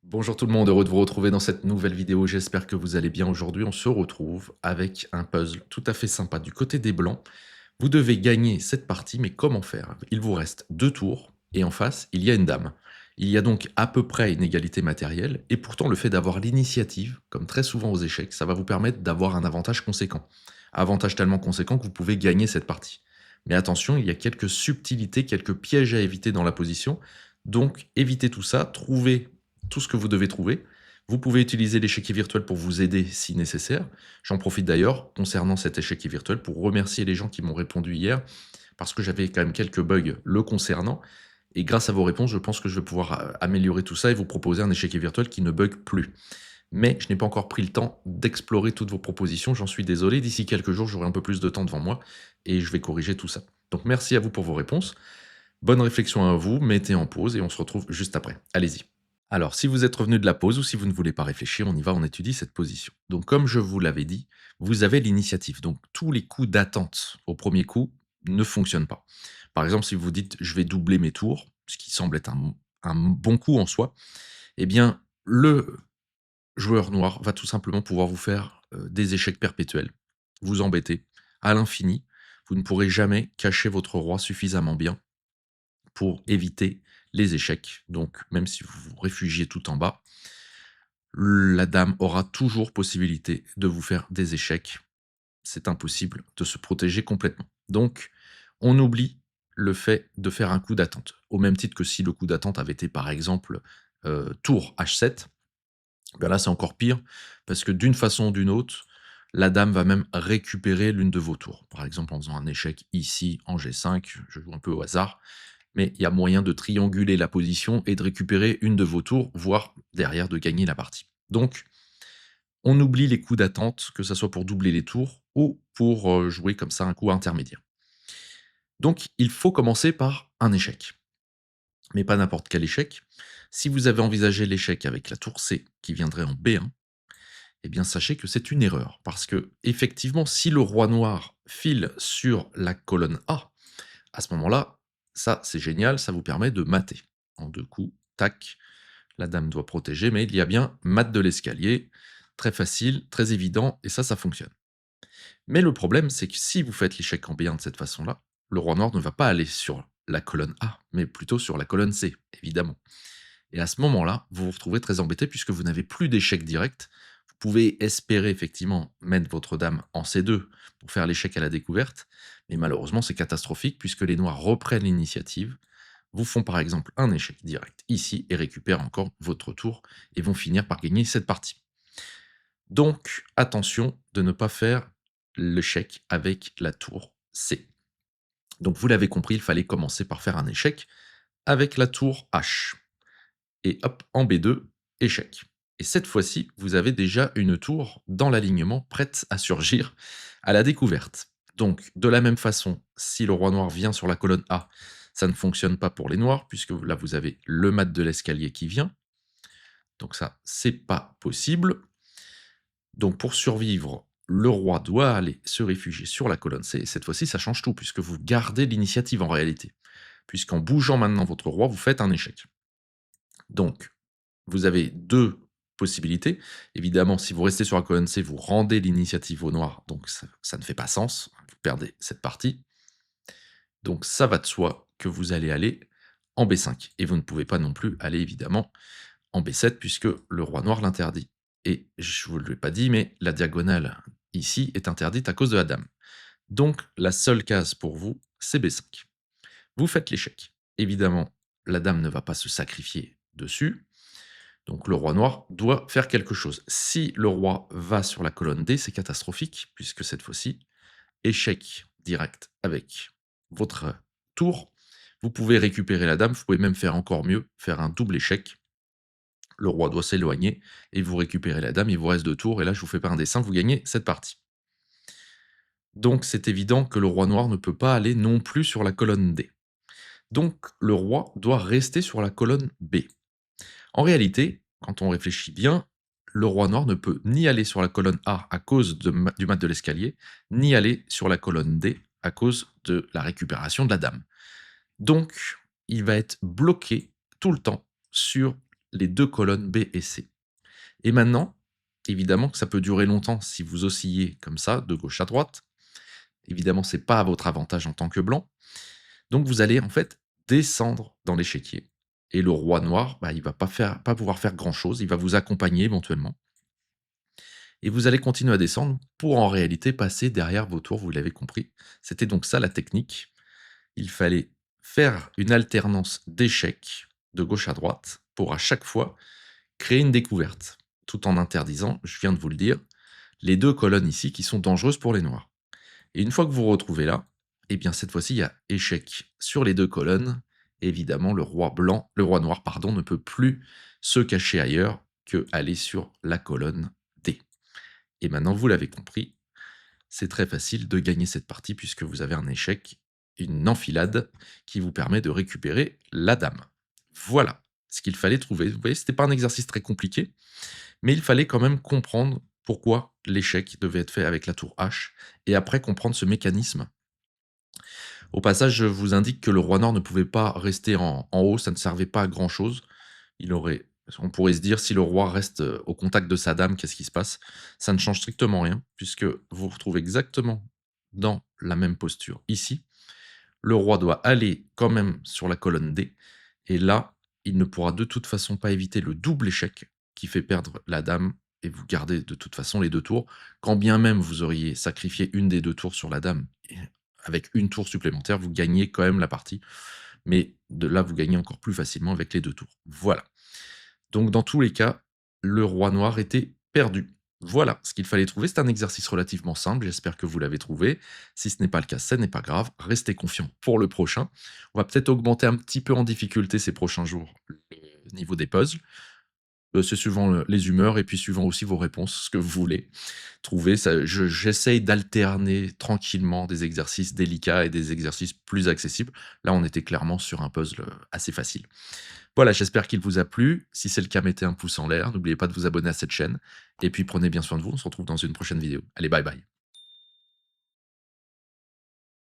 Bonjour tout le monde, heureux de vous retrouver dans cette nouvelle vidéo. J'espère que vous allez bien. Aujourd'hui, on se retrouve avec un puzzle tout à fait sympa. Du côté des blancs, vous devez gagner cette partie, mais comment faire? Il vous reste 2 tours et en face, il y a une dame. Il y a donc à peu près une égalité matérielle et pourtant le fait d'avoir l'initiative, comme très souvent aux échecs, ça va vous permettre d'avoir un avantage conséquent. Avantage tellement conséquent que vous pouvez gagner cette partie. Mais attention, il y a quelques subtilités, quelques pièges à éviter dans la position. Donc évitez tout ça, trouvez tout ce que vous devez trouver. Vous pouvez utiliser l'échiquier virtuel pour vous aider si nécessaire. J'en profite d'ailleurs, concernant cet échiquier virtuel, pour remercier les gens qui m'ont répondu hier, parce que j'avais quand même quelques bugs le concernant. Et grâce à vos réponses, je pense que je vais pouvoir améliorer tout ça et vous proposer un échiquier virtuel qui ne bug plus. Mais je n'ai pas encore pris le temps d'explorer toutes vos propositions, j'en suis désolé. D'ici quelques jours, j'aurai un peu plus de temps devant moi et je vais corriger tout ça. Donc merci à vous pour vos réponses. Bonne réflexion à vous, mettez en pause et on se retrouve juste après. Allez-y. Alors, si vous êtes revenu de la pause ou si vous ne voulez pas réfléchir, on y va, on étudie cette position. Donc, comme je vous l'avais dit, vous avez l'initiative. Donc, tous les coups d'attente au premier coup ne fonctionnent pas. Par exemple, si vous dites je vais doubler mes tours, ce qui semble être un bon coup en soi, eh bien, le joueur noir va tout simplement pouvoir vous faire des échecs perpétuels, vous embêter à l'infini. Vous ne pourrez jamais cacher votre roi suffisamment bien pour éviter les échecs. Donc, même si vous vous réfugiez tout en bas, la dame aura toujours possibilité de vous faire des échecs. C'est impossible de se protéger complètement. Donc, on oublie le fait de faire un coup d'attente. Au même titre que si le coup d'attente avait été, par exemple, tour H7, ben là, c'est encore pire, parce que d'une façon ou d'une autre, la dame va même récupérer l'une de vos tours. Par exemple, en faisant un échec ici en G5, je joue un peu au hasard, mais il y a moyen de trianguler la position et de récupérer une de vos tours, voire derrière de gagner la partie. Donc, on oublie les coups d'attente, que ça soit pour doubler les tours ou pour jouer comme ça un coup intermédiaire. Donc, il faut commencer par un échec, mais pas n'importe quel échec. Si vous avez envisagé l'échec avec la tour C qui viendrait en B1, eh bien sachez que c'est une erreur, parce que effectivement, si le roi noir file sur la colonne A, à ce moment-là, ça c'est génial, ça vous permet de mater. En 2 coups, tac, la dame doit protéger, mais il y a bien mat de l'escalier, très facile, très évident, et ça fonctionne. Mais le problème, c'est que si vous faites l'échec en B1 de cette façon-là, le roi noir ne va pas aller sur la colonne A, mais plutôt sur la colonne C, évidemment. Et à ce moment-là, vous vous retrouvez très embêté puisque vous n'avez plus d'échec direct. Vous pouvez espérer effectivement mettre votre dame en C2 pour faire l'échec à la découverte, mais malheureusement c'est catastrophique puisque les noirs reprennent l'initiative, vous font par exemple un échec direct ici et récupèrent encore votre tour et vont finir par gagner cette partie. Donc attention de ne pas faire l'échec avec la tour C. Donc vous l'avez compris, il fallait commencer par faire un échec avec la tour H. Et hop, en B2, échec. Et cette fois-ci, vous avez déjà une tour dans l'alignement prête à surgir à la découverte. Donc, de la même façon, si le roi noir vient sur la colonne A, ça ne fonctionne pas pour les noirs, puisque là, vous avez le mat de l'escalier qui vient. Donc ça, c'est pas possible. Donc pour survivre, le roi doit aller se réfugier sur la colonne C. Et cette fois-ci, ça change tout, puisque vous gardez l'initiative en réalité. Puisqu'en bougeant maintenant votre roi, vous faites un échec. Donc, vous avez 2 possibilités. Évidemment, si vous restez sur la colonne C, vous rendez l'initiative aux noirs, donc ça ne fait pas sens, vous perdez cette partie. Donc ça va de soi que vous allez aller en B5 et vous ne pouvez pas non plus aller évidemment en B7 puisque le roi noir l'interdit. Et je vous l'ai pas dit, mais la diagonale ici est interdite à cause de la dame. Donc la seule case pour vous, c'est B5. Vous faites l'échec. Évidemment, la dame ne va pas se sacrifier dessus, donc le roi noir doit faire quelque chose. Si le roi va sur la colonne D, c'est catastrophique, puisque cette fois-ci, échec direct avec votre tour. Vous pouvez récupérer la dame, vous pouvez même faire encore mieux, faire un double échec. Le roi doit s'éloigner et vous récupérez la dame, il vous reste 2 tours, et là je vous fais pas un dessin, vous gagnez cette partie. Donc c'est évident que le roi noir ne peut pas aller non plus sur la colonne D. Donc le roi doit rester sur la colonne B. En réalité, quand on réfléchit bien, le roi noir ne peut ni aller sur la colonne A à cause du mat de l'escalier, ni aller sur la colonne D à cause de la récupération de la dame. Donc, il va être bloqué tout le temps sur les 2 colonnes B et C. Et maintenant, évidemment que ça peut durer longtemps si vous oscillez comme ça, de gauche à droite. Évidemment, c'est pas à votre avantage en tant que blanc. Donc vous allez en fait descendre dans l'échiquier. Et le roi noir, bah, il va pas pouvoir faire grand-chose, il va vous accompagner éventuellement. Et vous allez continuer à descendre pour en réalité passer derrière vos tours, vous l'avez compris. C'était donc ça la technique. Il fallait faire une alternance d'échecs de gauche à droite pour à chaque fois créer une découverte, tout en interdisant, je viens de vous le dire, les 2 colonnes ici qui sont dangereuses pour les noirs. Et une fois que vous vous retrouvez là, eh bien cette fois-ci, il y a échec sur les 2 colonnes. Évidemment, le roi noir, pardon, ne peut plus se cacher ailleurs que aller sur la colonne D. Et maintenant, vous l'avez compris, c'est très facile de gagner cette partie puisque vous avez un échec, une enfilade qui vous permet de récupérer la dame. Voilà ce qu'il fallait trouver. Vous voyez, c'était pas un exercice très compliqué, mais il fallait quand même comprendre pourquoi l'échec devait être fait avec la tour H et après comprendre ce mécanisme. Au passage, je vous indique que le roi noir ne pouvait pas rester en haut, ça ne servait pas à grand chose. On pourrait se dire si le roi reste au contact de sa dame, qu'est-ce qui se passe? Ça ne change strictement rien, puisque vous vous retrouvez exactement dans la même posture ici. Le roi doit aller quand même sur la colonne D, et là, il ne pourra de toute façon pas éviter le double échec qui fait perdre la dame, et vous gardez de toute façon les 2 tours. Quand bien même vous auriez sacrifié une des 2 tours sur la dame, et avec une tour supplémentaire, vous gagnez quand même la partie, mais de là, vous gagnez encore plus facilement avec les 2 tours. Voilà. Donc dans tous les cas, le roi noir était perdu. Voilà ce qu'il fallait trouver. C'est un exercice relativement simple, j'espère que vous l'avez trouvé. Si ce n'est pas le cas, ce n'est pas grave, restez confiant pour le prochain. On va peut-être augmenter un petit peu en difficulté ces prochains jours le niveau des puzzles. C'est suivant les humeurs et puis suivant aussi vos réponses, ce que vous voulez trouver. J'essaye d'alterner tranquillement des exercices délicats et des exercices plus accessibles. Là, on était clairement sur un puzzle assez facile. Voilà, j'espère qu'il vous a plu. Si c'est le cas, mettez un pouce en l'air. N'oubliez pas de vous abonner à cette chaîne. Et puis prenez bien soin de vous. On se retrouve dans une prochaine vidéo. Allez, bye bye.